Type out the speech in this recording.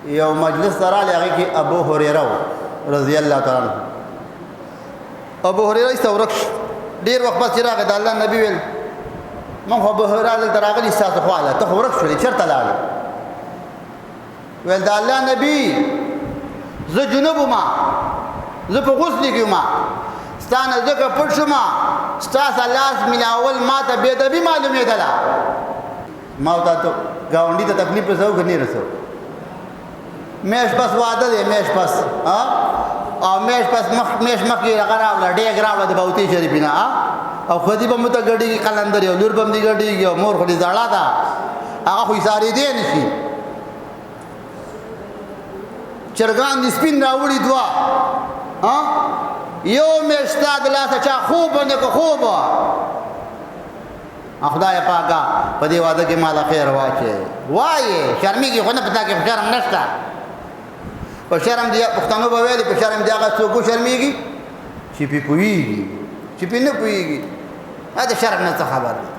یو مجلس ته راغلی هغې کې ابو هریره و رضی الله تعالی عنه. ابو هریره ایسته ورک شو. ډېر وخت پس چې راغی د الله نبي ویل موږ خو ابو هریره دلته راغلي ستاسو خواله ته خو ورک شولې چېرته لاړې؟ ویل د الله نبي زه جنوب وم زه په غسل کې وم ستا نه ځکه پټ شوم ستا سره لاس ملاول ما ته بې ادبي معلومېدله ما ورته ګاونډي ته تکلیف رسوو که نه رسوو میاشت پس واده دی میاشت پس او میاشت پس میاشت مخکې هغه راوړه ډېګ راوړه د باوتي شریفې نه او ښځې به مو ته ګډېږي قلندرې او لور به هم دې ګډېږي او مور خو دې زړه ده هغه خو ایسارېدی نه شي چرګان دې سپین راوړي دوه یو میاشت ستا د لاسه چا خوب باندې که خوب خدای پاکه په دې واده کې ماله خیر واچوې وایې شرمېږي خو نه په تا کې شرم نشته په شرم دې پښتنو به ویلي په شرم دې هغه څوک وشرمېږي چې پې پوهېږي چې پې نه پوهېږي دا د شرم نه څه خبر دی